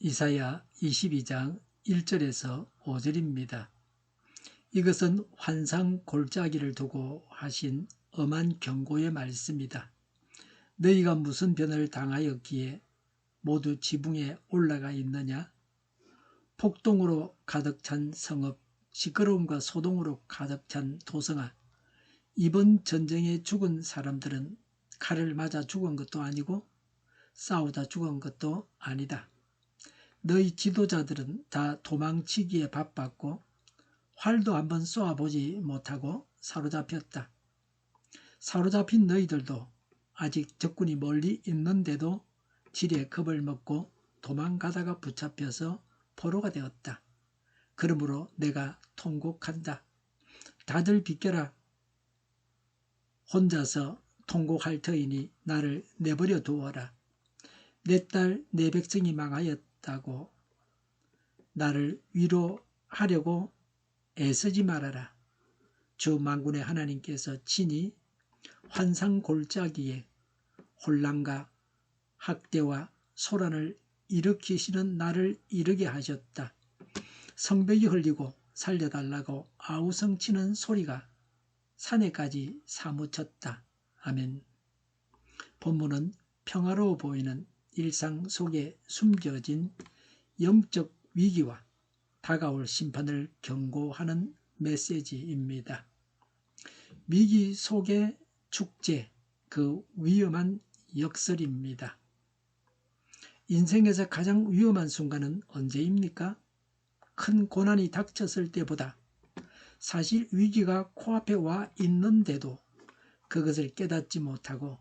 이사야 22장 1절에서 5절입니다. 이것은 환상 골짜기를 두고 하신 엄한 경고의 말씀이다. 너희가 무슨 변을 당하였기에 모두 지붕에 올라가 있느냐? 폭동으로 가득 찬 성읍, 시끄러움과 소동으로 가득 찬 도성아, 이번 전쟁에 죽은 사람들은 칼을 맞아 죽은 것도 아니고 싸우다 죽은 것도 아니다. 너희 지도자들은 다 도망치기에 바빴고 활도 한번 쏘아보지 못하고 사로잡혔다. 사로잡힌 너희들도 아직 적군이 멀리 있는데도 지레 겁을 먹고 도망가다가 붙잡혀서 포로가 되었다. 그러므로 내가 통곡한다. 다들 비켜라. 혼자서 통곡할 터이니 나를 내버려 두어라. 내 딸, 내 백성이 망하였다고 나를 위로하려고 애쓰지 말아라. 주 만군의 하나님께서 친히 환상 골짜기에 혼란과 학대와 소란을 일으키시는 날을 이르게 하셨다. 성벽이 흘리고 살려달라고 아우성치는 소리가 산에까지 사무쳤다. 아멘. 본문은 평화로워 보이는 일상 속에 숨겨진 영적 위기와 다가올 심판을 경고하는 메시지입니다. 위기 속의 축제, 그 위험한 역설입니다. 인생에서 가장 위험한 순간은 언제입니까? 큰 고난이 닥쳤을 때보다 사실 위기가 코앞에 와 있는데도 그것을 깨닫지 못하고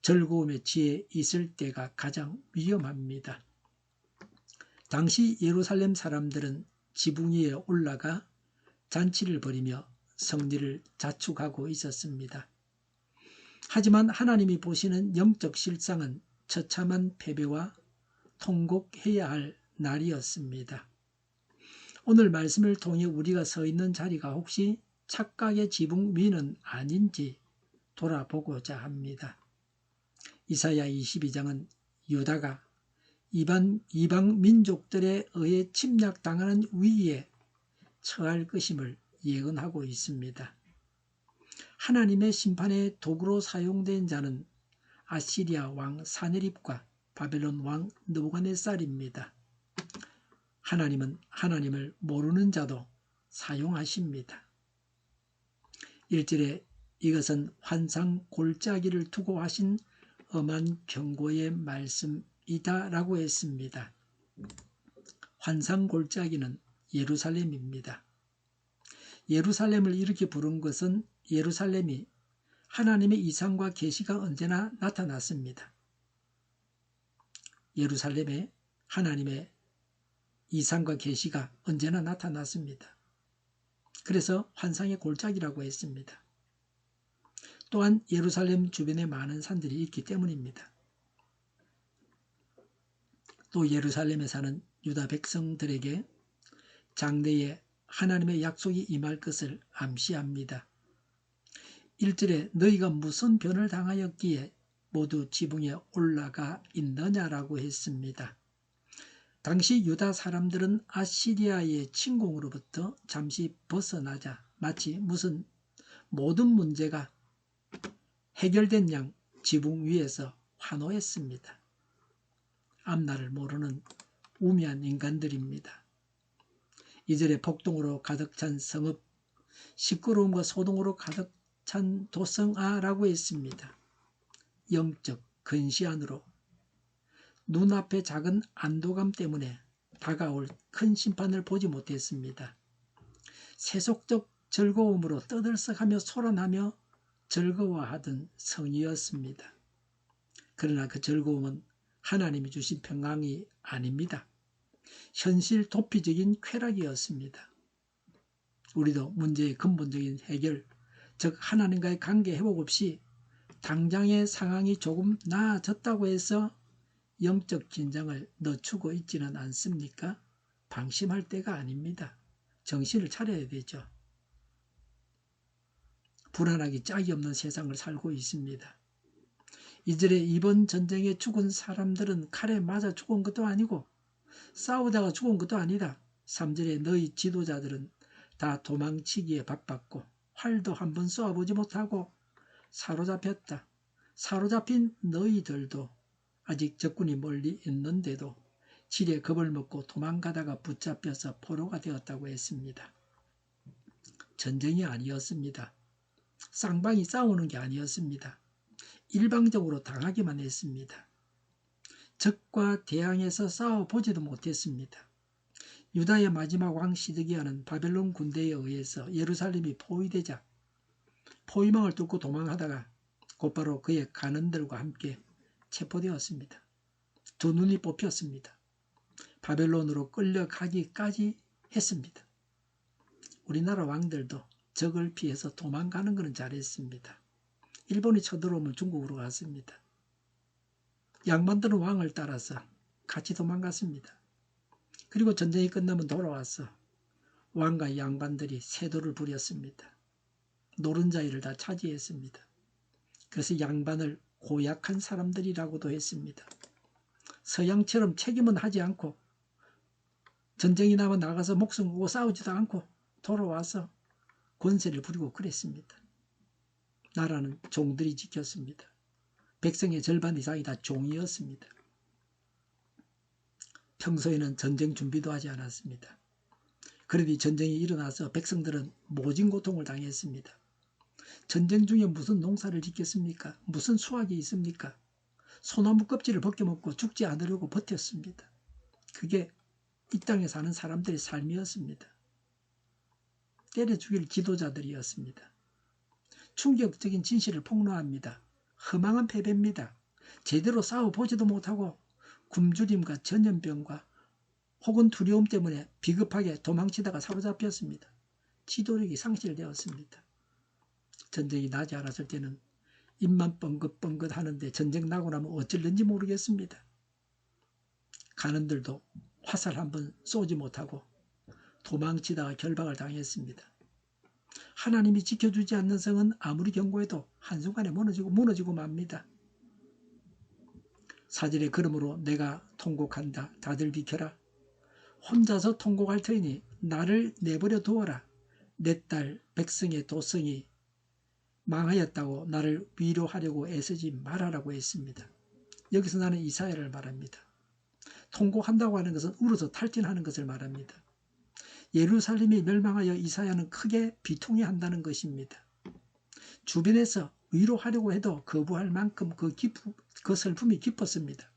즐거움에 취해 있을 때가 가장 위험합니다. 당시 예루살렘 사람들은 지붕 위에 올라가 잔치를 벌이며 승리를 자축하고 있었습니다. 하지만 하나님이 보시는 영적 실상은 처참한 패배와 통곡해야 할 날이었습니다. 오늘 말씀을 통해 우리가 서 있는 자리가 혹시 착각의 지붕 위는 아닌지 돌아보고자 합니다. 이사야 22장은 유다가 이방 민족들에 의해 침략당하는 위기에 처할 것임을 예언하고 있습니다. 하나님의 심판의 도구로 사용된 자는 아시리아 왕 사네립과 바벨론 왕 느부갓네살입니다. 하나님은 하나님을 모르는 자도 사용하십니다. 1절에 이것은 환상 골짜기를 두고 하신 엄한 경고의 말씀이다 라고 했습니다. 환상 골짜기는 예루살렘입니다. 예루살렘을 이렇게 부른 것은 예루살렘이 하나님의 이상과 계시가 언제나 나타났습니다. 예루살렘에 하나님의 이상과 계시가 언제나 나타났습니다. 그래서 환상의 골짜기라고 했습니다. 또한 예루살렘 주변에 많은 산들이 있기 때문입니다. 또 예루살렘에 사는 유다 백성들에게 장래에 하나님의 약속이 임할 것을 암시합니다. 1절에 너희가 무슨 변을 당하였기에 모두 지붕에 올라가 있느냐라고 했습니다. 당시 유다 사람들은 아시리아의 침공으로부터 잠시 벗어나자 마치 무슨 모든 문제가 해결된 양 지붕 위에서 환호했습니다. 앞날을 모르는 우매한 인간들입니다. 2절에 폭동으로 가득 찬 성읍, 시끄러움과 소동으로 가득 찬 도성아라고 했습니다. 영적 근시 안으로 눈앞의 작은 안도감 때문에 다가올 큰 심판을 보지 못했습니다. 세속적 즐거움으로 떠들썩하며 소란하며 즐거워하던 성이었습니다. 그러나 그 즐거움은 하나님이 주신 평강이 아닙니다. 현실 도피적인 쾌락이었습니다. 우리도 문제의 근본적인 해결, 즉 하나님과의 관계 회복 없이 당장의 상황이 조금 나아졌다고 해서 영적 긴장을 늦추고 있지는 않습니까? 방심할 때가 아닙니다. 정신을 차려야 되죠. 불안하기 짝이 없는 세상을 살고 있습니다. 2절에 이번 전쟁에 죽은 사람들은 칼에 맞아 죽은 것도 아니고 싸우다가 죽은 것도 아니다. 3절에 너희 지도자들은 다 도망치기에 바빴고 활도 한번 쏘아보지 못하고 사로잡혔다. 사로잡힌 너희들도 아직 적군이 멀리 있는데도 질에 겁을 먹고 도망가다가 붙잡혀서 포로가 되었다고 했습니다. 전쟁이 아니었습니다. 쌍방이 싸우는 게 아니었습니다. 일방적으로 당하기만 했습니다. 적과 대항해서 싸워보지도 못했습니다. 유다의 마지막 왕 시드기야는 바벨론 군대에 의해서 예루살렘이 포위되자 포위망을 뚫고 도망하다가 곧바로 그의 간원들과 함께 체포되었습니다. 두 눈이 뽑혔습니다. 바벨론으로 끌려가기까지 했습니다. 우리나라 왕들도 적을 피해서 도망가는 것은 잘했습니다. 일본이 쳐들어오면 중국으로 갔습니다. 양반들은 왕을 따라서 같이 도망갔습니다. 그리고 전쟁이 끝나면 돌아와서 왕과 양반들이 세도를 부렸습니다. 노른자 일을 다 차지했습니다. 그래서 양반을 고약한 사람들이라고도 했습니다. 서양처럼 책임은 하지 않고 전쟁이 나면 나가서 목숨 걸고 싸우지도 않고 돌아와서 권세를 부리고 그랬습니다. 나라는 종들이 지켰습니다. 백성의 절반 이상이 다 종이었습니다. 평소에는 전쟁 준비도 하지 않았습니다. 그러니 전쟁이 일어나서 백성들은 모진 고통을 당했습니다. 전쟁 중에 무슨 농사를 짓겠습니까? 무슨 수확이 있습니까? 소나무 껍질을 벗겨먹고 죽지 않으려고 버텼습니다. 그게 이 땅에 사는 사람들의 삶이었습니다. 때려 죽일 지도자들이었습니다. 충격적인 진실을 폭로합니다. 허망한 패배입니다. 제대로 싸워보지도 못하고 굶주림과 전염병과 혹은 두려움 때문에 비겁하게 도망치다가 사로잡혔습니다. 지도력이 상실되었습니다. 전쟁이 나지 않았을 때는 입만 뻥긋뻥긋 하는데 전쟁 나고 나면 어쩔는지 모르겠습니다. 간원들도 화살 한번 쏘지 못하고 도망치다가 결박을 당했습니다. 하나님이 지켜주지 않는 성은 아무리 경고해도 한순간에 무너지고 맙니다. 4절에 그러므로 내가 통곡한다. 다들 비켜라. 혼자서 통곡할 터이니 나를 내버려 두어라. 내 딸 백성의 도성이 망하였다고 나를 위로하려고 애쓰지 말아라고 했습니다. 여기서 나는 이사야를 말합니다. 통곡한다고 하는 것은 울어서 탈진하는 것을 말합니다. 예루살렘이 멸망하여 이사야는 크게 비통해 한다는 것입니다. 주변에서 위로하려고 해도 거부할 만큼 그 슬픔이 깊었습니다.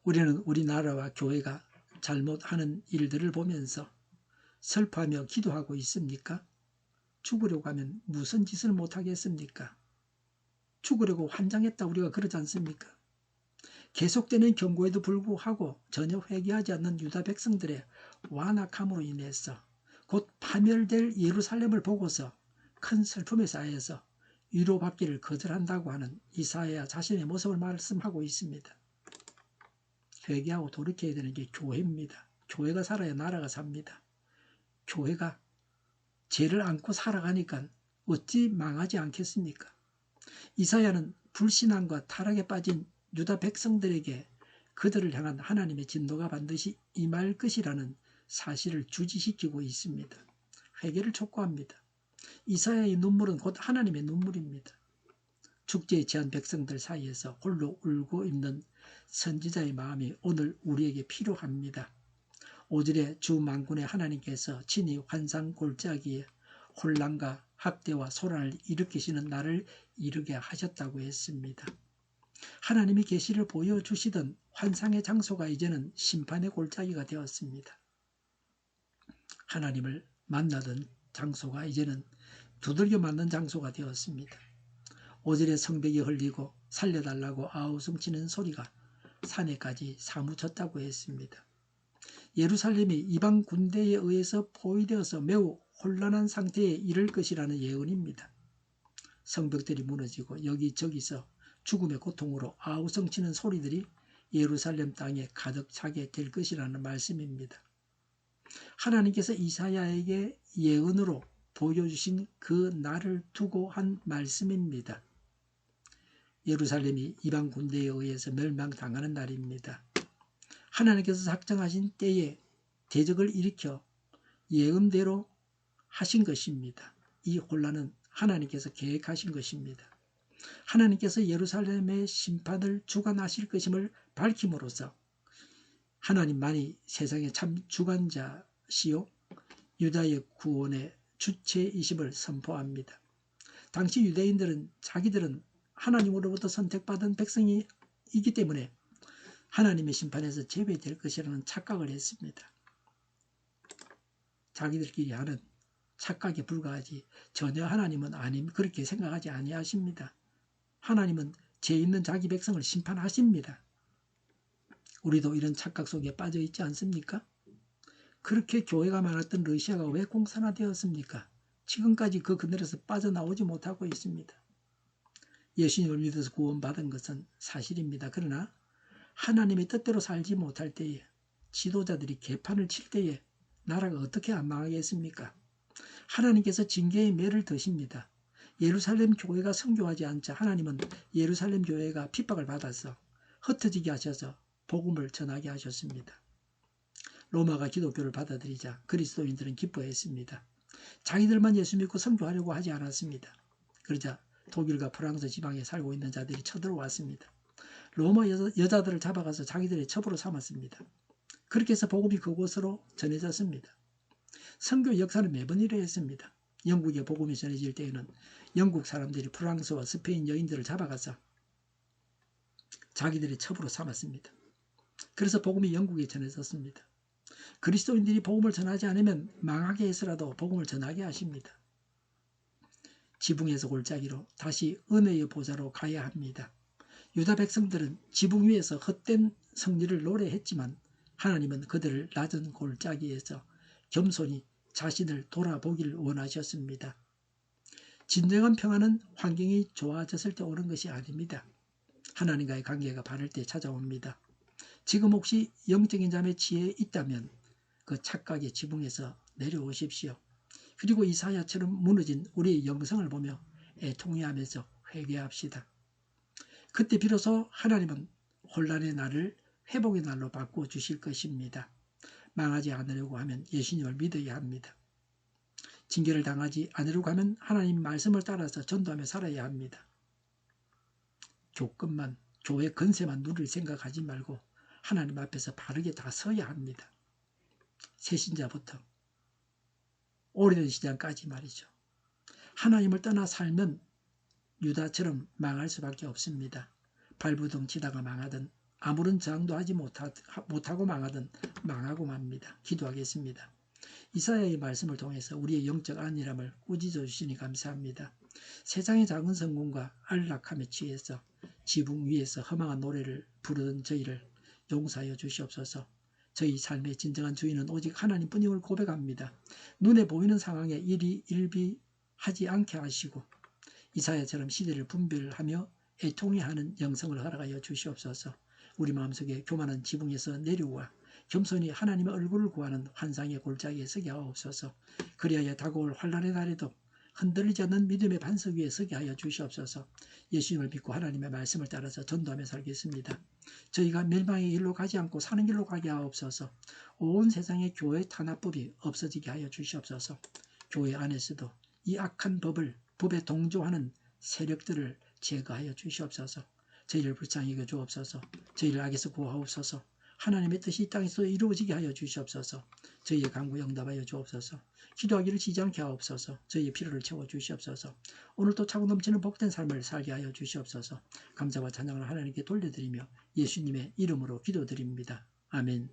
우리는 우리나라와 교회가 잘못하는 일들을 보면서 슬퍼하며 기도하고 있습니까? 죽으려고 하면 무슨 짓을 못하겠습니까? 죽으려고 환장했다 우리가 그러지 않습니까? 계속되는 경고에도 불구하고 전혀 회개하지 않는 유다 백성들의 완악함으로 인해서 곧 파멸될 예루살렘을 보고서 큰 슬픔에 쌓여서 위로받기를 거절한다고 하는 이사야 자신의 모습을 말씀하고 있습니다. 회개하고 돌이켜야 되는 게 교회입니다. 교회가 살아야 나라가 삽니다. 교회가 죄를 안고 살아가니까 어찌 망하지 않겠습니까? 이사야는 불신앙과 타락에 빠진 유다 백성들에게 그들을 향한 하나님의 진노가 반드시 임할 것이라는 사실을 주지시키고 있습니다. 회개를 촉구합니다. 이사야의 눈물은 곧 하나님의 눈물입니다. 축제에 처한 백성들 사이에서 홀로 울고 있는 선지자의 마음이 오늘 우리에게 필요합니다. 5절에 주 만군의 하나님께서 친히 환상 골짜기에 혼란과 학대와 소란을 일으키시는 날을 이르게 하셨다고 했습니다. 하나님이 계시를 보여주시던 환상의 장소가 이제는 심판의 골짜기가 되었습니다. 하나님을 만나던 장소가 이제는 두들겨 맞는 장소가 되었습니다. 5절에 성벽이 흘리고 살려달라고 아우성치는 소리가 산에까지 사무쳤다고 했습니다. 예루살렘이 이방 군대에 의해서 포위되어서 매우 혼란한 상태에 이를 것이라는 예언입니다. 성벽들이 무너지고 여기저기서 죽음의 고통으로 아우성치는 소리들이 예루살렘 땅에 가득 차게 될 것이라는 말씀입니다. 하나님께서 이사야에게 예언으로 보여주신 그 날을 두고 한 말씀입니다. 예루살렘이 이방 군대에 의해서 멸망당하는 날입니다. 하나님께서 작정하신 때에 대적을 일으켜 예언대로 하신 것입니다. 이 혼란은 하나님께서 계획하신 것입니다. 하나님께서 예루살렘의 심판을 주관하실 것임을 밝힘으로써 하나님만이 세상의 참 주관자시요 유다의 구원의 주체이심을 선포합니다. 당시 유대인들은 자기들은 하나님으로부터 선택받은 백성이기 때문에 하나님의 심판에서 제외될 것이라는 착각을 했습니다. 자기들끼리 하는 착각에 불과하지 전혀 하나님은 그렇게 생각하지 아니하십니다. 하나님은 죄 있는 자기 백성을 심판하십니다. 우리도 이런 착각 속에 빠져 있지 않습니까? 그렇게 교회가 많았던 러시아가 왜 공산화되었습니까? 지금까지 그 그늘에서 빠져나오지 못하고 있습니다. 예수님을 믿어서 구원받은 것은 사실입니다. 그러나 하나님의 뜻대로 살지 못할 때에 지도자들이 개판을 칠 때에 나라가 어떻게 안 망하겠습니까? 하나님께서 징계의 매를 드십니다. 예루살렘 교회가 선교하지 않자 하나님은 예루살렘 교회가 핍박을 받아서 흩어지게 하셔서 복음을 전하게 하셨습니다. 로마가 기독교를 받아들이자 그리스도인들은 기뻐했습니다. 자기들만 예수 믿고 선교하려고 하지 않았습니다. 그러자 독일과 프랑스 지방에 살고 있는 자들이 쳐들어왔습니다. 로마 여자들을 잡아가서 자기들의 첩으로 삼았습니다. 그렇게 해서 복음이 그곳으로 전해졌습니다. 선교 역사는 매번 이러했습니다. 영국에 복음이 전해질 때에는 영국 사람들이 프랑스와 스페인 여인들을 잡아가서 자기들의 첩으로 삼았습니다. 그래서 복음이 영국에 전해졌습니다. 그리스도인들이 복음을 전하지 않으면 망하게 해서라도 복음을 전하게 하십니다. 지붕에서 골짜기로 다시 은혜의 보좌로 가야 합니다. 유다 백성들은 지붕 위에서 헛된 승리를 노래했지만 하나님은 그들을 낮은 골짜기에서 겸손히 자신을 돌아보기를 원하셨습니다. 진정한 평안은 환경이 좋아졌을 때 오는 것이 아닙니다. 하나님과의 관계가 바를 때 찾아옵니다. 지금 혹시 영적인 잠에 취해 있다면 그 착각의 지붕에서 내려오십시오. 그리고 이사야처럼 무너진 우리의 영성을 보며 애통해하면서 회개합시다. 그때 비로소 하나님은 혼란의 날을 회복의 날로 바꿔주실 것입니다. 망하지 않으려고 하면 예수님을 믿어야 합니다. 징계를 당하지 않으려고 하면 하나님 말씀을 따라서 전도하며 살아야 합니다. 조건만, 교회 건세만 누릴 생각하지 말고 하나님 앞에서 바르게 다 서야 합니다. 새신자부터 오래된 신자까지 말이죠. 하나님을 떠나 살면 유다처럼 망할 수밖에 없습니다. 발부둥 치다가 망하든 아무런 저항도 하지 못하고 망하든 망하고 맙니다. 기도하겠습니다. 이사야의 말씀을 통해서 우리의 영적 안일함을 꾸짖어 주시니 감사합니다. 세상의 작은 성공과 안락함에 취해서 지붕 위에서 허망한 노래를 부르던 저희를 용서하여 주시옵소서. 저희 삶의 진정한 주인은 오직 하나님뿐임을 고백합니다. 눈에 보이는 상황에 일비하지 않게 하시고 이사야처럼 시대를 분별하며 애통해하는 영성을 허락하여 주시옵소서. 우리 마음속에 교만한 지붕에서 내려와 겸손히 하나님의 얼굴을 구하는 환상의 골짜기에 서게 하옵소서. 그리하여 다가올 환난의 날에도 흔들리지 않는 믿음의 반석 위에 서게 하여 주시옵소서. 예수님을 믿고 하나님의 말씀을 따라서 전도하며 살겠습니다. 저희가 멸망의 길로 가지 않고 사는 길로 가게 하옵소서. 온 세상의 교회 탄압법이 없어지게 하여 주시옵소서. 교회 안에서도 이 악한 법에 동조하는 세력들을 제거하여 주시옵소서. 저희를 불쌍히 여겨 주옵소서. 저희를 악에서 구하옵소서. 하나님의 뜻이 이 땅에서 이루어지게 하여 주시옵소서. 저희의 간구 응답하여 주옵소서. 기도하기를 지지 않게 하옵소서. 저희의 필요를 채워 주시옵소서. 오늘도 차고 넘치는 복된 삶을 살게 하여 주시옵소서. 감사와 찬양을 하나님께 돌려드리며 예수님의 이름으로 기도드립니다. 아멘.